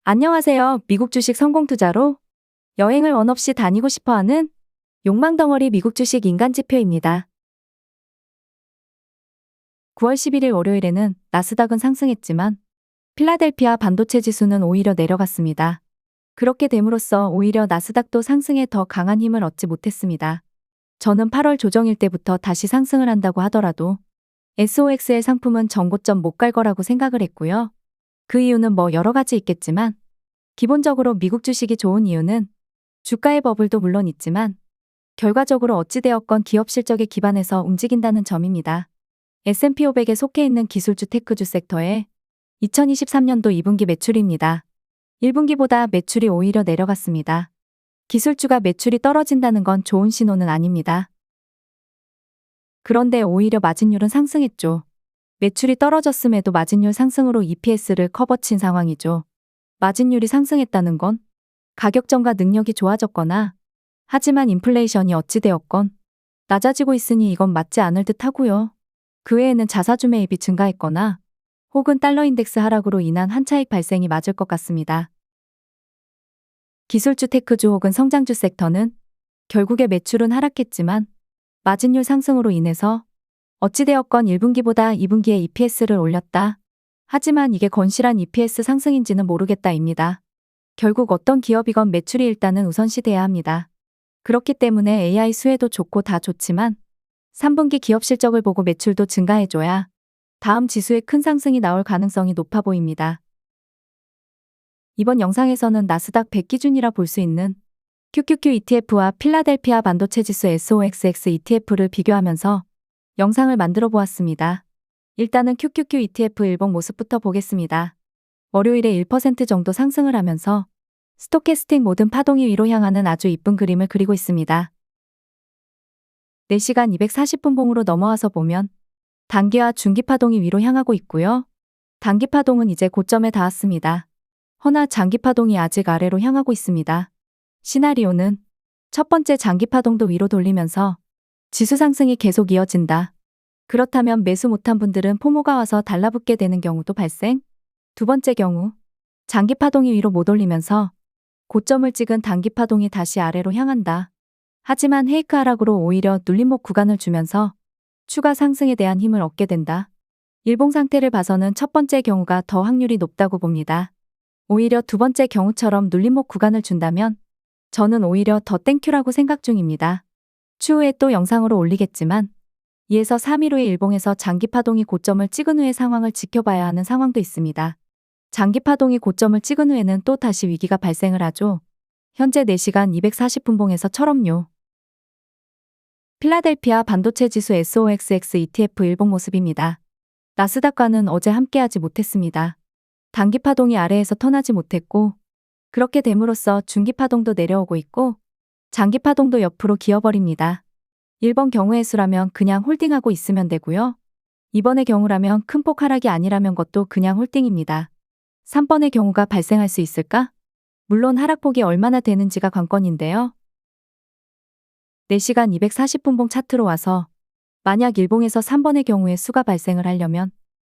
안녕하세요. 미국 주식 성공 투자로 여행을 원 없이 다니고 싶어하는 욕망덩어리 미국 주식 인간 지표입니다. 9월 11일 월요일에는 나스닥은 상승했지만 필라델피아 반도체 지수는 오히려 내려갔습니다. 그렇게 됨으로써 오히려 나스닥도 상승에 더 강한 힘을 얻지 못했습니다. 저는 8월 조정일 때부터 다시 상승을 한다고 하더라도 SOX의 상품은 전고점 못 갈 거라고 생각을 했고요. 그 이유는 여러 가지 있겠지만 기본적으로 미국 주식이 좋은 이유는 주가의 버블도 물론 있지만 결과적으로 어찌되었건 기업 실적에 기반해서 움직인다는 점입니다. S&P 500에 속해 있는 기술주 테크주 섹터의 2023년도 2분기 매출입니다. 1분기보다 매출이 오히려 내려갔습니다. 기술주가 매출이 떨어진다는 건 좋은 신호는 아닙니다. 그런데 오히려 마진율은 상승했죠. 매출이 떨어졌음에도 마진율 상승으로 EPS를 커버친 상황이죠. 마진율이 상승했다는 건 가격전가 능력이 좋아졌거나 하지만 인플레이션이 어찌되었건 낮아지고 있으니 이건 맞지 않을 듯 하고요. 그 외에는 자사주 매입이 증가했거나 혹은 달러 인덱스 하락으로 인한 한차익 발생이 맞을 것 같습니다. 기술주 테크주 혹은 성장주 섹터는 결국에 매출은 하락했지만 마진율 상승으로 인해서 어찌되었건 1분기보다 2분기에 EPS를 올렸다. 하지만 이게 건실한 EPS 상승인지는 모르겠다입니다. 결국 어떤 기업이건 매출이 일단은 우선시돼야 합니다. 그렇기 때문에 AI 수혜도 좋고 다 좋지만 3분기 기업 실적을 보고 매출도 증가해줘야 다음 지수에 큰 상승이 나올 가능성이 높아 보입니다. 이번 영상에서는 나스닥 100 기준이라 볼 수 있는 QQQ ETF와 필라델피아 반도체 지수 SOXX ETF를 비교하면서 영상을 만들어 보았습니다. 일단은 QQQ ETF 일봉 모습부터 보겠습니다. 월요일에 1% 정도 상승을 하면서 스토캐스틱 모든 파동이 위로 향하는 아주 이쁜 그림을 그리고 있습니다. 4시간 240분 봉으로 넘어와서 보면 단기와 중기 파동이 위로 향하고 있고요. 단기 파동은 이제 고점에 닿았습니다. 허나 장기 파동이 아직 아래로 향하고 있습니다. 시나리오는 첫 번째 장기 파동도 위로 돌리면서 지수 상승이 계속 이어진다. 그렇다면 매수 못한 분들은 포모가 와서 달라붙게 되는 경우도 발생. 두 번째 경우, 장기 파동이 위로 못 올리면서 고점을 찍은 단기 파동이 다시 아래로 향한다. 하지만 헤이크 하락으로 오히려 눌림목 구간을 주면서 추가 상승에 대한 힘을 얻게 된다. 일봉 상태를 봐서는 첫 번째 경우가 더 확률이 높다고 봅니다. 오히려 두 번째 경우처럼 눌림목 구간을 준다면 저는 오히려 더 땡큐라고 생각 중입니다. 추후에 또 영상으로 올리겠지만 2에서 3일 후에 일봉에서 장기 파동이 고점을 찍은 후의 상황을 지켜봐야 하는 상황도 있습니다. 장기 파동이 고점을 찍은 후에는 또 다시 위기가 발생을 하죠. 현재 4시간 240분 봉에서처럼요. 필라델피아 반도체 지수 SOXX ETF 일봉 모습입니다. 나스닥과는 어제 함께하지 못했습니다. 단기 파동이 아래에서 턴하지 못했고 그렇게 됨으로써 중기 파동도 내려오고 있고 장기 파동도 옆으로 기어버립니다. 1번 경우의 수라면 그냥 홀딩하고 있으면 되고요. 2번의 경우라면 큰 폭 하락이 아니라면 것도 그냥 홀딩입니다. 3번의 경우가 발생할 수 있을까? 물론 하락폭이 얼마나 되는지가 관건인데요. 4시간 240분 봉 차트로 와서 만약 일봉에서 3번의 경우에 수가 발생을 하려면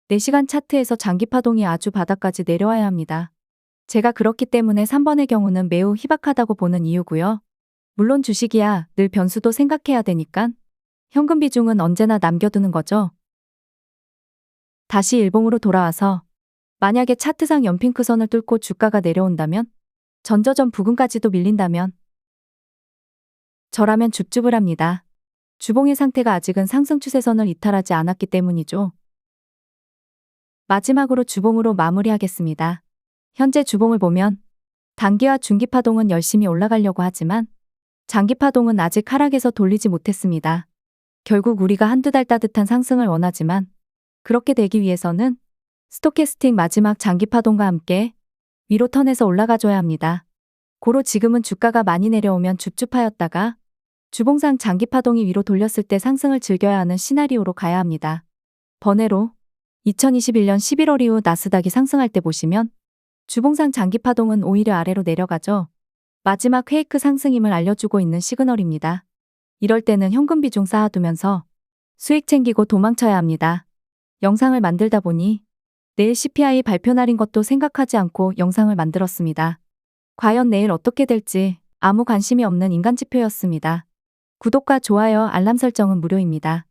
4시간 차트에서 장기 파동이 아주 바닥까지 내려와야 합니다. 제가 그렇기 때문에 3번의 경우는 매우 희박하다고 보는 이유고요. 물론 주식이야 늘 변수도 생각해야 되니까 현금 비중은 언제나 남겨두는 거죠. 다시 일봉으로 돌아와서 만약에 차트상 연핑크선을 뚫고 주가가 내려온다면 전저점 부근까지도 밀린다면 저라면 줍줍을 합니다. 주봉의 상태가 아직은 상승 추세선을 이탈하지 않았기 때문이죠. 마지막으로 주봉으로 마무리하겠습니다. 현재 주봉을 보면 단기와 중기 파동은 열심히 올라가려고 하지만 장기 파동은 아직 하락에서 돌리지 못했습니다. 결국 우리가 한두 달 따뜻한 상승을 원하지만 그렇게 되기 위해서는 스토캐스틱 마지막 장기 파동과 함께 위로 턴해서 올라가줘야 합니다. 고로 지금은 주가가 많이 내려오면 줍줍하였다가 주봉상 장기 파동이 위로 돌렸을 때 상승을 즐겨야 하는 시나리오로 가야 합니다. 번외로 2021년 11월 이후 나스닥이 상승할 때 보시면 주봉상 장기 파동은 오히려 아래로 내려가죠. 마지막 헤이크 상승임을 알려주고 있는 시그널입니다. 이럴 때는 현금 비중 쌓아두면서 수익 챙기고 도망쳐야 합니다. 영상을 만들다 보니 내일 CPI 발표 날인 것도 생각하지 않고 영상을 만들었습니다. 과연 내일 어떻게 될지 아무 관심이 없는 인간지표였습니다. 구독과 좋아요, 알람 설정은 무료입니다.